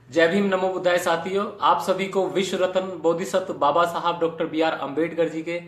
जय भीम, नमो बुद्धाय साथियों। आप सभी को विश्व रत्न बोधिसत्व बाबा साहब डॉक्टर बी.आर. अम्बेडकर जी के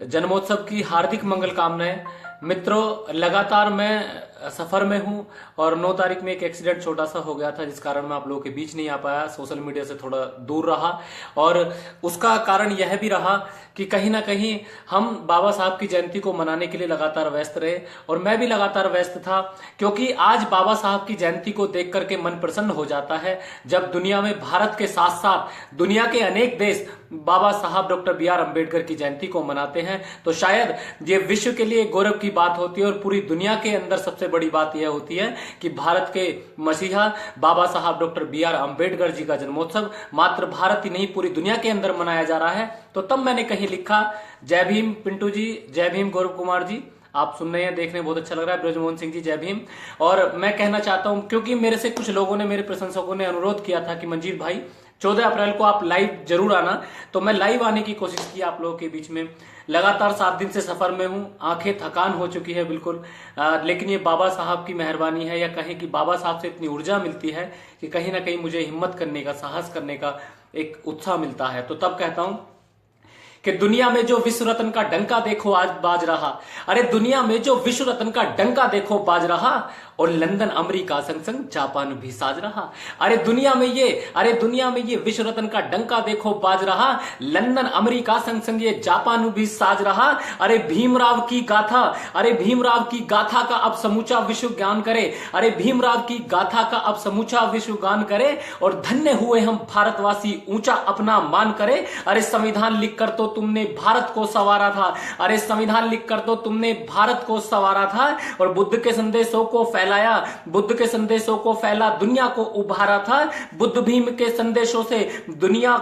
जन्मोत्सव की हार्दिक मंगल कामनाएं। मित्रों, लगातार मैं सफर में हूं और 9 तारीख में एक एक्सीडेंट छोटा सा हो गया था, जिस कारण मैं आप लोगों के बीच नहीं आ पाया, सोशल मीडिया से थोड़ा दूर रहा। और उसका कारण यह भी रहा कि कहीं ना कहीं हम बाबा साहब की जयंती को मनाने के लिए लगातार व्यस्त रहे और मैं भी लगातार व्यस्त था, क्योंकि आज बाबा साहब की जयंती को देख करके मन प्रसन्न हो जाता है। जब दुनिया में भारत के साथ साथ दुनिया के अनेक देश बाबा साहब डॉक्टर बी.आर. अम्बेडकर की जयंती को मनाते हैं, तो शायद ये विश्व के लिए गौरव की बात होती है और पूरी दुनिया के अंदर सबसे बड़ी बात यह होती है कि भारत के मसीहा बाबा साहब डॉक्टर बी.आर. अम्बेडकर जी का जन्मोत्सव मात्र भारत ही नहीं पूरी दुनिया के अंदर मनाया जा रहा है। तो तब मैंने कहीं लिखा, जय भीम पिंटू जी, जय भीम गौरव कुमार जी, आप सुन रहे हैं, देखने बहुत अच्छा लग रहा है, ब्रजमोहन सिंह जी जय भीम। और मैं कहना चाहता हूं, क्योंकि मेरे से कुछ लोगों ने, मेरे प्रशंसकों ने अनुरोध किया था कि मंजीत भाई 14 अप्रैल को आप लाइव जरूर आना, तो मैं लाइव आने की कोशिश की आप लोगों के बीच में। लगातार 7 दिन से सफर में हूं, आंखें थकान हो चुकी है बिल्कुल, लेकिन ये बाबा साहब की मेहरबानी है, या कहें कि बाबा साहब से इतनी ऊर्जा मिलती है कि कहीं ना कहीं मुझे हिम्मत करने का, साहस करने का एक उत्साह मिलता है। तो तब कहता हूं कि दुनिया में जो विश्व रत्न का डंका देखो आज बाज रहा, अरे दुनिया में जो विश्व रत्न का डंका देखो बाज रहा, और लंदन अमेरिका संग संग जापान भी साज रहा। अरे दुनिया में ये विश्व रत्न का डंका देखो बाज रहा, लंदन अमेरिका संग संग ये जापान भी साज रहा। अरे भीमराव की गाथा, अरे भीमराव की गाथा का अब समूचा विश्व ज्ञान करे, अरे भीमराव की गाथा का अब समूचा विश्व गान करे, और धन्य हुए हम भारतवासी ऊंचा अपना मान करे। अरे संविधान लिखकर तो तुमने भारत को संवारा था, अरे संविधान लिखकर तो तुमने भारत को संवारा था, और बुद्ध के संदेशों को फैलाया, बुद्ध के संदेशों को फैला, दुनिया को उभारा था। बुद्ध भीम के संदेशों से दुनिया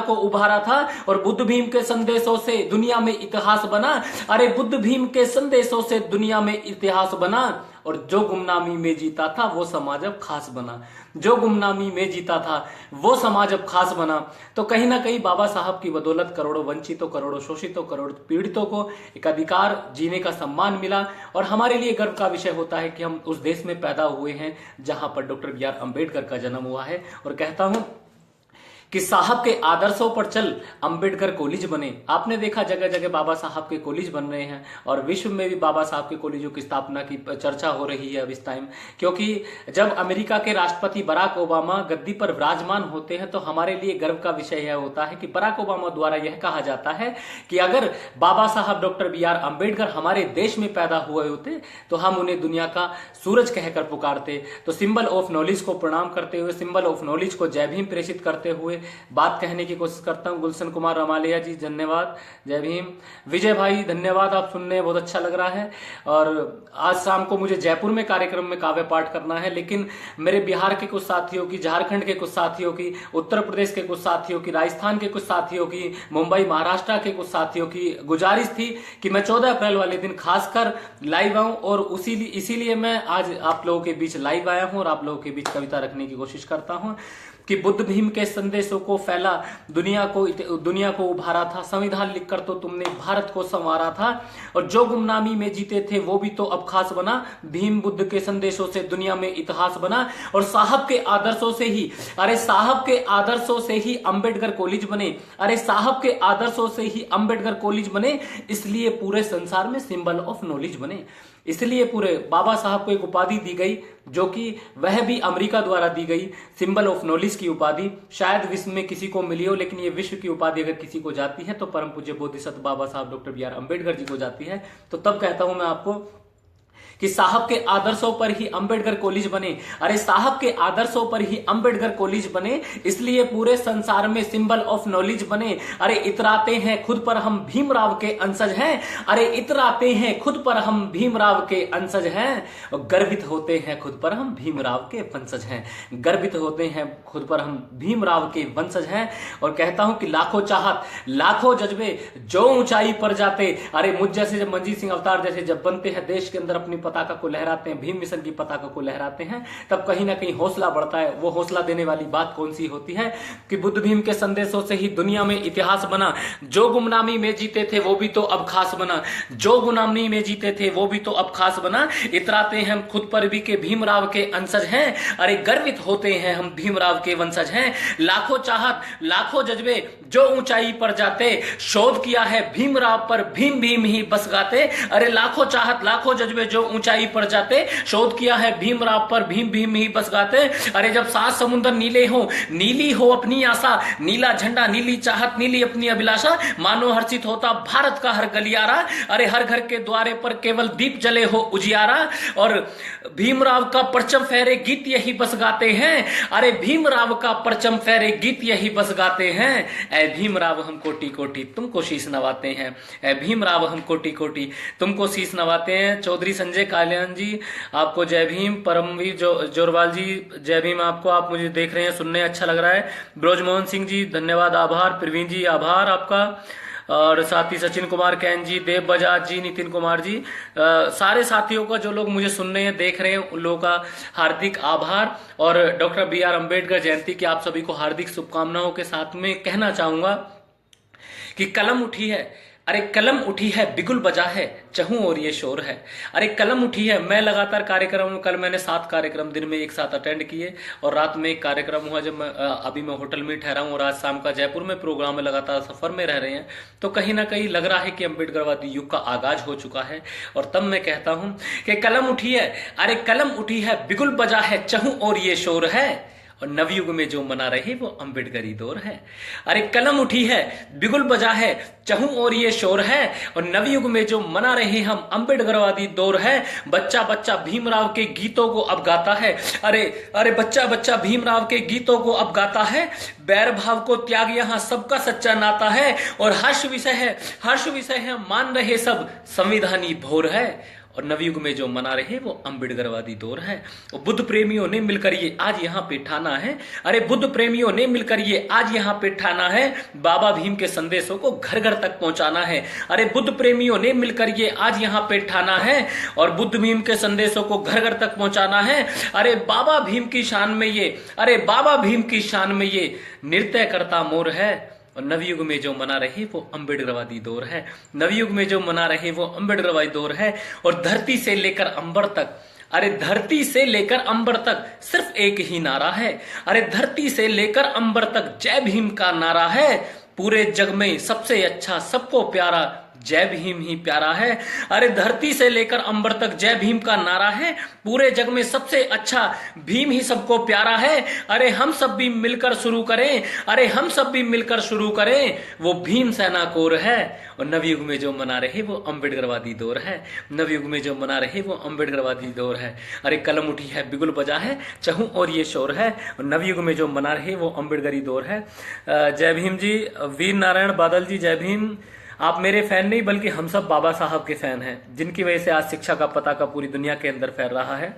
को उभारा था, और बुद्ध भीम के संदेशों से दुनिया में इतिहास बना। अरे बुद्ध भीम के संदेशों से दुनिया में इतिहास बना, और जो गुमनामी में जीता था वो समाज अब खास बना, जो गुमनामी में जीता था वो समाज अब खास बना। तो कहीं ना कहीं बाबा साहब की बदौलत करोड़ों वंचितों, करोड़ों शोषितों, करोड़ों पीड़ितों को एक अधिकार, जीने का सम्मान मिला। और हमारे लिए गर्व का विषय होता है कि हम उस देश में पैदा हुए हैं जहां पर डॉक्टर बी.आर. अम्बेडकर का जन्म हुआ है। और कहता हूं कि साहब के आदर्शों पर चल अंबेडकर कॉलेज बने। आपने देखा जगह जगह बाबा साहब के कॉलेज बन रहे हैं, और विश्व में भी बाबा साहब के कॉलेजों की स्थापना की चर्चा हो रही है अब इस टाइम। क्योंकि जब अमेरिका के राष्ट्रपति बराक ओबामा गद्दी पर विराजमान होते हैं, तो हमारे लिए गर्व का विषय यह होता है कि बराक ओबामा द्वारा यह कहा जाता है कि अगर बाबा साहब डॉक्टर बी.आर. अम्बेडकर हमारे देश में पैदा हुए होते तो हम उन्हें दुनिया का सूरज कहकर पुकारते। तो सिंबल ऑफ नॉलेज को प्रणाम करते हुए, सिंबल ऑफ नॉलेज को जय भीम प्रेषित करते हुए बात कहने की कोशिश करता हूं। गुलशन कुमार रमालिया जी धन्यवाद, जय भीम। विजय भाई धन्यवाद, आप सुनने बहुत अच्छा लग रहा है। और आज शाम को मुझे जयपुर में कार्यक्रम में काव्य पाठ करना है, लेकिन मेरे बिहार के कुछ साथियों की, झारखंड के कुछ साथियों की, उत्तर प्रदेश के कुछ साथियों की, राजस्थान के कुछ साथियों की, मुंबई महाराष्ट्र के कुछ साथियों की गुजारिश थी कि मैं 14 अप्रैल वाले दिन खासकर लाइव आऊं, और इसीलिए मैं आज आप लोगों के बीच लाइव आया हूं और आप लोगों के बीच कविता रखने की कोशिश करता हूं कि बुद्ध भीम के संदेशों को फैला, दुनिया को उभारा था, संविधान लिखकर तो तुमने भारत को संवारा था, और जो गुमनामी में जीते थे वो भी तो अब खास बना। भीम बुद्ध के संदेशों से दुनिया में इतिहास बना, और साहब के आदर्शों से ही, अरे साहब के आदर्शों से ही अंबेडकर कॉलेज बने, अरे साहब के आदर्शों से ही अंबेडकर कॉलेज बने, इसलिए पूरे संसार में सिंबल ऑफ नॉलेज बने। इसलिए पूरे बाबा साहब को एक उपाधि दी गई, जो कि वह भी अमेरिका द्वारा दी गई, सिंबल ऑफ नॉलेज की उपाधि। शायद विश्व में किसी को मिली हो, लेकिन ये विश्व की उपाधि अगर किसी को जाती है तो परम पूज्य बोधिसत्व बाबा साहब डॉक्टर बी.आर. अम्बेडकर जी को जाती है। तो तब कहता हूं मैं आपको कि साहब के आदर्शों पर ही अंबेडकर कॉलेज बने, अरे साहब के आदर्शों पर ही अंबेडकर कॉलेज बने, इसलिए पूरे संसार में सिंबल ऑफ नॉलेज बने। अरे इतराते हैं खुद पर हम भीमराव के अंशज हैं, अरे इतराते हैं खुद पर हम भीमराव के अंशज हैं, और गर्वित होते हैं खुद पर हम भीमराव के वंशज हैं, गर्वित होते हैं खुद पर हम भीमराव के वंशज हैं। और कहता हूं कि लाखों चाहत, लाखों जज्बे जो ऊंचाई पर जाते, अरे मुझ जैसे जब मंजीत सिंह अवतार जैसे जब बनते हैं देश के अंदर अपनी पताका को लहराते हैं, भीम मिशन की पताका को लहराते हैं, तब कहीं ना कहीं हौसला बढ़ता है। वो हौसला देने वाली बात कौन सी होती है कि बुद्ध भीम के संदेशों से ही दुनिया में इतिहास बना। जो गुमनामी में जीते थे वो भी तो अब खास बना, जो गुलामी में जीते थे वो भी तो अब खास बना। इतराते हैं हम खुद पर भी के भीमराव के अंशज हैं, अरे गर्वित होते हैं हम भीमराव के वंशज हैं। लाखों चाहत लाखों जज्बे जो ऊंचाई पर जाते, शोध किया है भीमराव पर भीम भीम ही बस गाते। अरे लाखों चाहत लाखों जज्बे जो ऊंचाई पर जाते, शोध किया है भीमराव पर भीम भीम ही बस गाते। अरे जब 7 समुद्र नीले हो, नीली हो अपनी आशा, नीला झंडा नीली चाहत नीली अपनी अभिलाषा, मानो हर्षित होता भारत का हर गलियारा। अरे हर घर के द्वारे पर केवल दीप जले हो उजियारा, और भीमराव का परचम फहरे गीत यही बस गाते हैं। अरे भीमराव का परचम फहरे गीत यही बस गाते हैं। ऐ भीमराव हम कोटि कोटि तुमको शीश नवाते हैं, ऐ भीमराव हम कोटि कोटि तुमको शीश नवाते हैं। चौधरी संजय काल्याण जी आपको जय भीम। परमवीर जोरवाल जी जय भीम आपको, आप मुझे देख रहे हैं, सुनने अच्छा लग रहा है। ब्रोजमोहन सिंह जी धन्यवाद, आभार। प्रवीण जी आभार आपका, और साथ ही सचिन कुमार कैन जी, देव बजाज जी, नितिन कुमार जी, सारे साथियों का जो लोग मुझे सुन रहे हैं देख रहे हैं उन लोगों का हार्दिक आभार। और डॉक्टर बी.आर. अम्बेडकर जयंती की आप सभी को हार्दिक शुभकामनाओं के साथ में कहना चाहूंगा कि कलम उठी है, अरे कलम उठी है, बिगुल बजा है, चहूं और ये शोर है। अरे कलम उठी है। मैं लगातार कार्यक्रम, कल मैंने 7 कार्यक्रम दिन में एक साथ अटेंड किए, और रात में एक कार्यक्रम हुआ जब अभी मैं होटल में ठहरा हूं, और आज शाम का जयपुर में प्रोग्राम में लगातार सफर में रह रहे हैं। तो कहीं ना कहीं लग रहा है कि अम्बेडकरवादी युग का आगाज हो चुका है। और तब मैं कहता हूं कि कलम उठी है, अरे कलम उठी है, बिगुल बजा है, चहूं और ये शोर है, और नवयुग में जो मना रहे वो अम्बेडकरी दौर है। अरे कलम उठी है, बिगुल बजा है, चहूं और ये शोर है, और नवयुग में जो मना रहे हम अम्बेडकरवादी दौर है। बच्चा बच्चा भीमराव के गीतों को अब गाता है, अरे बच्चा बच्चा भीमराव के गीतों को अब गाता है। बैर भाव को त्याग यहाँ सबका सच्चा नाता है, और हर्ष विषय है मान रहे सब संविधानी भोर है, और नवयुग में जो मना रहे वो अम्बेडकरवादी दौर है। और बुद्ध प्रेमियों ने मिलकर ये आज यहाँ पे ठाना है, अरे बुद्ध प्रेमियों ने मिलकर ये आज यहाँ पे ठाना है, बाबा भीम के संदेशों को घर घर तक पहुंचाना है। अरे बुद्ध प्रेमियों ने मिलकर ये आज यहाँ पे ठाना है, और बुद्ध भीम के संदेशों को घर घर तक पहुंचाना है। अरे बाबा भीम की शान में ये, अरे बाबा भीम की शान में ये नृत्य करता मोर है, और नवयुग में जो मना रहे वो अम्बेडकरवादी दौर है। नवयुग में जो मना रहे वो अम्बेडकरवादी दौर है। और धरती से लेकर अंबर तक, अरे धरती से लेकर अंबर तक सिर्फ एक ही नारा है, अरे धरती से लेकर अंबर तक जय भीम का नारा है। पूरे जग में सबसे अच्छा सबको प्यारा जय भीम ही प्यारा है। अरे धरती से लेकर अंबर तक जय भीम का नारा है, पूरे जग में सबसे अच्छा भीम ही सबको प्यारा है। अरे हम सब भी मिलकर शुरू करें, अरे हम सब भी मिलकर शुरू करें, वो भीम सेना कोर है, और नवयुग में जो मना रहे वो अम्बेडकरवादी दौर है। नवयुग में जो मना रहे वो अम्बेडकरवादी दौर है। अरे कलम उठी है, बिगुल बजा है, चहूं और ये शोर है, और नवयुग में जो मना रहे वो अम्बेडकरी दौर है। जय भीम जी। वीर नारायण बादल जी जय भीम। आप मेरे फैन नहीं बल्कि हम सब बाबा साहब के फैन हैं, जिनकी वजह से आज शिक्षा का पताका पूरी दुनिया के अंदर फैल रहा है,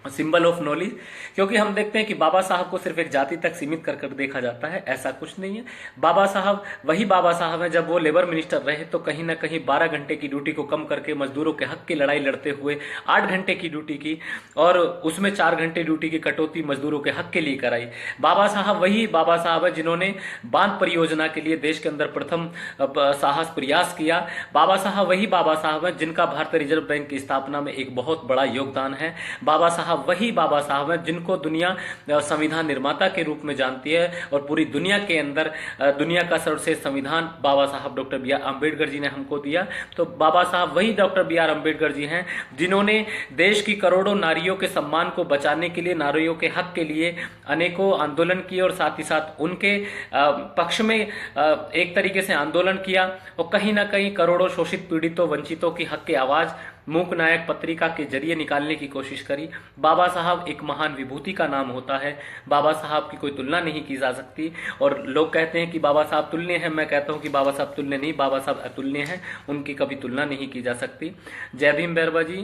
सिंबल ऑफ नॉलेज। क्योंकि हम देखते हैं कि बाबा साहब को सिर्फ एक जाति तक सीमित कर देखा जाता है, ऐसा कुछ नहीं है। बाबा साहब वही बाबा साहब हैं। जब वो लेबर मिनिस्टर रहे तो कहीं ना कहीं 12 घंटे की ड्यूटी को कम करके मजदूरों के हक की लड़ाई लड़ते हुए 8 घंटे की ड्यूटी की, और उसमें 4 घंटे ड्यूटी की कटौती मजदूरों के हक के लिए कराई। बाबा साहब वही बाबा साहब है जिन्होंने बांध परियोजना के लिए देश के अंदर प्रथम साहस प्रयास किया। बाबा साहब वही बाबा साहब है जिनका भारतीय रिजर्व बैंक की स्थापना में एक बहुत बड़ा योगदान है। बाबा साहब वही बाबा साहब हैं जिनको दुनिया संविधान निर्माता के रूप में जानती है, और पूरी दुनिया के अंदर दुनिया का सर्वश्रेष्ठ संविधान बाबा साहब डॉक्टर बी.आर. अम्बेडकर जी ने हमको दिया। तो बाबा साहब वही डॉक्टर बी.आर. अम्बेडकर जी हैं जिन्होंने देश की करोड़ों नारियों के सम्मान को बचाने के लिए, नारियों के हक के लिए अनेकों आंदोलन किए, और साथ ही साथ उनके पक्ष में एक तरीके से आंदोलन किया, और कहीं ना कहीं करोड़ों शोषित पीड़ितों वंचितों की हक की आवाज मूक नायक पत्रिका के जरिए निकालने की कोशिश करी। बाबा साहब एक महान विभूति का नाम होता है, बाबा साहब की कोई तुलना नहीं की जा सकती। और लोग कहते हैं कि बाबा साहब तुल्य हैं, मैं कहता हूं कि बाबा साहब तुल्य नहीं, बाबा साहब अतुल्य हैं, उनकी कभी तुलना नहीं की जा सकती। जय भीम बैरवा जी,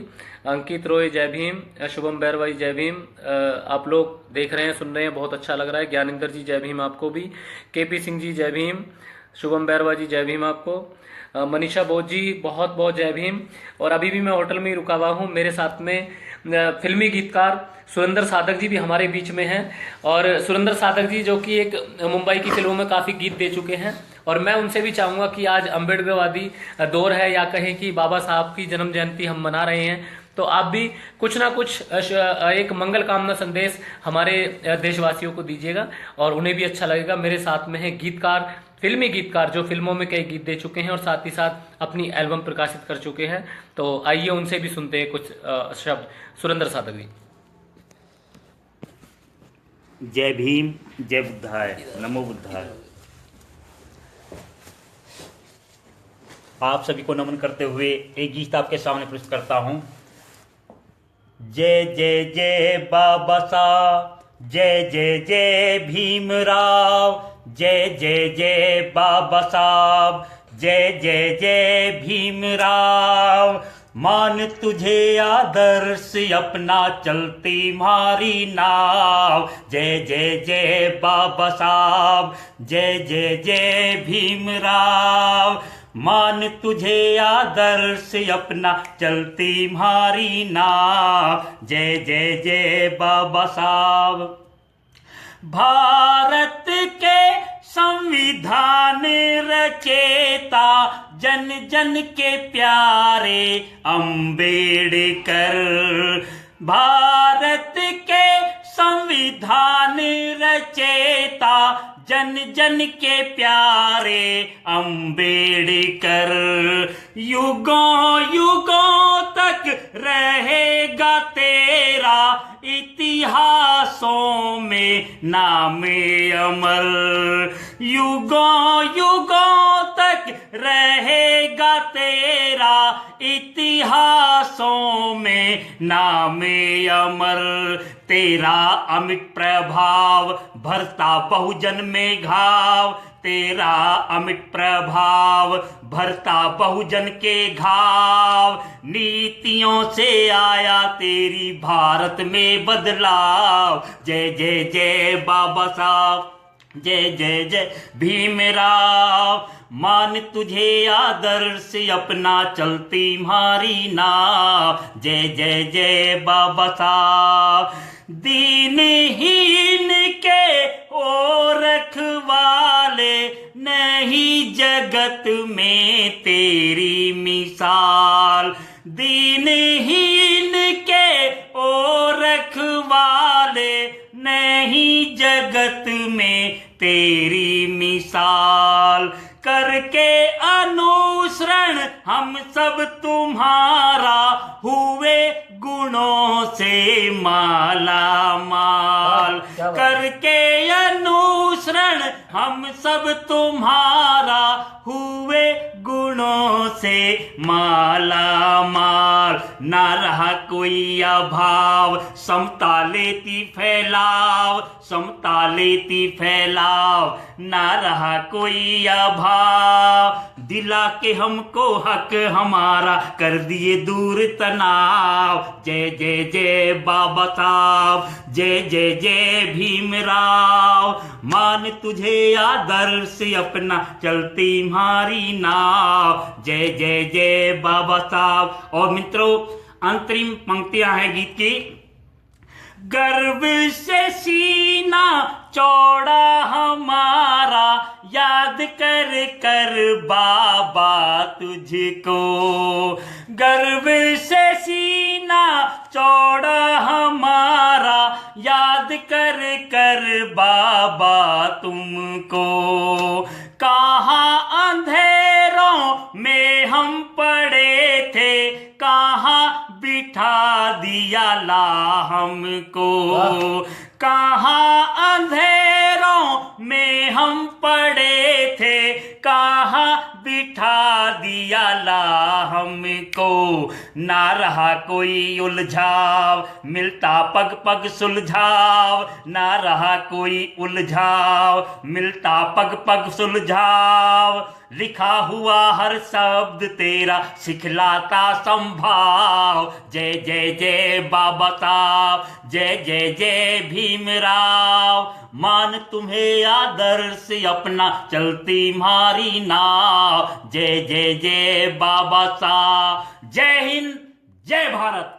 अंकित रॉय जय भीम, शुभम बैरवा जी जय भीम। आप लोग देख रहे हैं, सुन रहे हैं, बहुत अच्छा लग रहा है। ज्ञानेंद्र जी जय भीम आपको भी। केपी सिंह जी जय भीम। शुभम बैरवा जी जय भीम आपको। मनीषा बोध जी बहुत बहुत जय भीम। और अभी भी मैं होटल में ही रुका हुआ हूँ, मेरे साथ में फिल्मी गीतकार सुरेंद्र साधक जी भी हमारे बीच में हैं। और सुरेंद्र साधक जी जो कि एक मुंबई की फिल्मों में काफ़ी गीत दे चुके हैं, और मैं उनसे भी चाहूँगा कि आज अम्बेडकरवादी दौर है, या कहें कि बाबा साहब की जन्म जयंती हम मना रहे हैं, तो आप भी कुछ ना कुछ एक मंगल कामना संदेश हमारे देशवासियों को दीजिएगा और उन्हें भी अच्छा लगेगा। मेरे साथ में है गीतकार, फिल्मी गीतकार जो फिल्मों में कई गीत दे चुके हैं और साथ ही साथ अपनी एल्बम प्रकाशित कर चुके हैं। तो आइए उनसे भी सुनते हैं कुछ शब्द। सुरेंद्र साधक जी। जय भीम, जय बुद्धाय, नमो बुद्धाय। आप सभी को नमन करते हुए एक गीत आपके सामने प्रस्तुत करता हूं। जय जय जय बाबा साहब, जय जय जय भीमराव, जय जय जय बाबा साहब, जय जय जय भीमराव। मान तुझे आदर्श अपना चलती मारी नाव, जय जय जय बाबा साहब, जय जय जय भीमराव। मान तुझे आदर्श अपना चलती मारी नाव, जय जय जय बाबा साहब। भारत के संविधान रचेता जन जन के प्यारे अंबेडकर। भारत के संविधान रचेता जन जन के प्यारे अंबेडकर। युगों युगों तक रहेगा तेरा इतिहासों में नाम अमर। युगों युगों तक रहेगा तेरा इतिहासों में नाम अमर। तेरा अमिट प्रभाव भरता बहुजन में घाव, तेरा अमिट प्रभाव भरता बहुजन के घाव। नीतियों से आया तेरी भारत में बदलाव, जय जय जय बाबा साहब, जय जय जय भीमराव। मान तुझे आदर्श अपना चलती मारी नाव, जय जय जय बाबा साहब। दीनहीन के ओ रखवाले नहीं जगत में तेरी मिसाल। दीनहीन के ओ रखवाले नहीं जगत में तेरी मिसाल। करके अनुसरण हम सब तुम्हारा हुए गुणों से माला माल। करके अनुसरण हम सब तुम्हारा हुए गुणों से माला माल। ना रहा कोई अभाव समता लेती फैलाव, समता लेती फैलाव। ना रहा कोई अभाव दिला के हमको हक हमारा कर दिए दूर तनाव, जय जय जय बाबा साहब, जय जय जय भीमराव। मान तुझे आदर्श अपना चलती मारी नाव, जय जय जय बाबा साहब। और मित्रों अंतरिम पंक्तियां हैं गीत की। गर्व से सीना चौड़ा हमारा याद कर कर बाबा तुझको। गर्व से सीना चौड़ा हमारा याद कर कर बाबा तुमको। कहाँ अंधेरों में हम पड़े थे, कहाँ बिठा दिया ला हमको। कहाँ अंधेरों में हम पड़े थे, कहाँ बिठा दिया ला हमको। ना रहा कोई उलझाव मिलता पग पग सुलझाव, ना रहा कोई उलझाव मिलता पग पग सुलझाव। लिखा हुआ हर शब्द तेरा सिखलाता संभाव। जय जय जय बाबा साहब, जय जय जय भीमराव। मान तुम्हें आदर्श अपना चलती मारी नाव। जय जय जय बाबा साहब, जय हिंद जय भारत।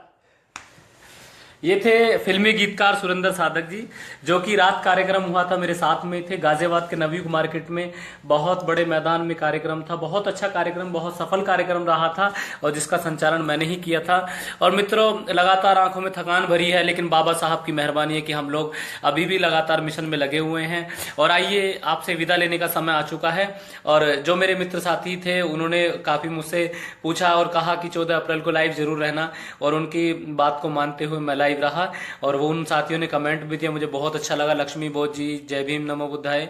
ये थे फिल्मी गीतकार सुरेंद्र साधक जी, जो कि रात कार्यक्रम हुआ था मेरे साथ में थे गाजियाबाद के नवयुग मार्केट में। बहुत बड़े मैदान में कार्यक्रम था, बहुत अच्छा कार्यक्रम, बहुत सफल कार्यक्रम रहा था और जिसका संचालन मैंने ही किया था। और मित्रों, लगातार आंखों में थकान भरी है, लेकिन बाबा साहब की मेहरबानी है कि हम लोग अभी भी लगातार मिशन में लगे हुए हैं। और आइए, आपसे विदा लेने का समय आ चुका है। और जो मेरे मित्र साथी थे उन्होंने काफी मुझसे पूछा और कहा कि 14 अप्रैल को लाइव जरूर रहना, और उनकी बात को मानते हुए मैं लाइव रहा। और वो उन साथियों ने कमेंट भी दिया, मुझे बहुत अच्छा लगा। लक्ष्मी बोध जी, जय भीम नमो बुद्धाय,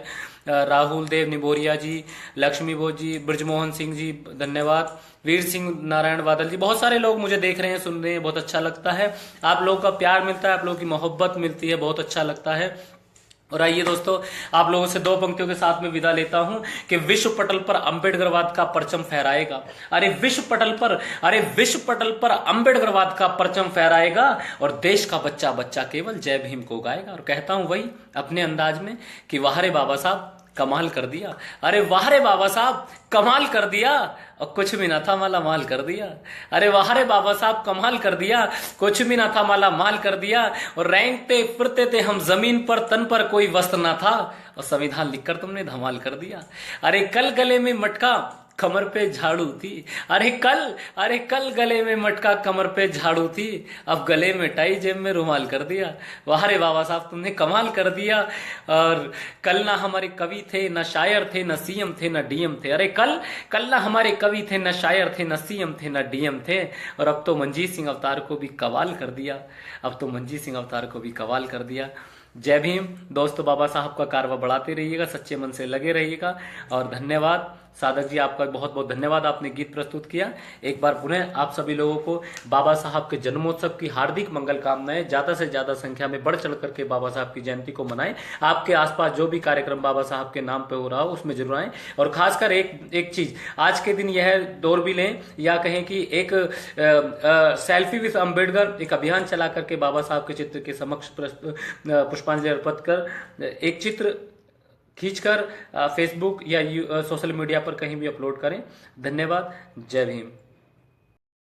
राहुल देव निबोरिया जी, लक्ष्मी बोध जी, ब्रजमोहन सिंह जी धन्यवाद, वीर सिंह नारायण बादल जी, बहुत सारे लोग मुझे देख रहे हैं, सुन रहे हैं, बहुत अच्छा लगता है। आप लोगों का प्यार मिलता है, आप लोगों की मोहब्बत मिलती है, बहुत अच्छा लगता है। और आइए दोस्तों, आप लोगों से 2 पंक्तियों के साथ में विदा लेता हूं कि विश्व पटल पर अंबेडकरवाद का परचम फहराएगा। अरे विश्व पटल पर अंबेडकरवाद का परचम फहराएगा और देश का बच्चा बच्चा केवल जय भीम को गाएगा। और कहता हूं वही अपने अंदाज में कि वाह रे बाबा साहब कमाल कर दिया, अरे वाह रे बाबा साहब कमाल कर दिया, और कुछ भी ना था माला माल कर दिया। अरे वाह रे बाबा साहब कमाल कर दिया, कुछ भी ना था माला माल कर दिया। और रेंगते फिरते थे हम जमीन पर, तन पर कोई वस्त्र ना था, और संविधान लिखकर तुमने धमाल कर दिया। अरे कल गले में मटका कमर पे झाड़ू थी, अरे कल गले में मटका कमर पे झाड़ू थी, अब गले में टाई जेब में रुमाल कर दिया। वाह रे बाबा साहब तुमने कमाल कर दिया। और कल ना हमारे कवि थे, न शायर थे, न सीएम थे, न डीएम थे। अरे कल ना हमारे कवि थे, न शायर थे, न सीएम थे, न डीएम थे, और अब तो मंजीत सिंह अवतार को भी कवाल कर दिया, अब तो मंजीत सिंह अवतार को भी कवाल कर दिया। जय भीम दोस्तों, बाबा साहब का कारवा बढ़ाते रहिएगा, सच्चे मन से लगे रहिएगा। और धन्यवाद साधक जी, आपका बहुत बहुत धन्यवाद, आपने गीत प्रस्तुत किया। एक बार पुनः आप सभी लोगों को बाबा साहब के जन्मोत्सव की हार्दिक मंगल कामनाएं। ज्यादा से ज्यादा संख्या में बढ़ चढ़ करके बाबा साहब की जयंती को मनाएं। आपके आसपास जो भी कार्यक्रम बाबा साहब के नाम पे हो रहा हो उसमें जरूर आएं। और खासकर एक चीज, आज के दिन यह दौर भी लें, या कहें कि एक सेल्फी विद अम्बेडकर एक अभियान चला करके बाबा साहब के चित्र के समक्ष पुष्पांजलि अर्पित कर एक चित्र खींचकर फेसबुक या सोशल मीडिया पर कहीं भी अपलोड करें। धन्यवाद। जय भीम।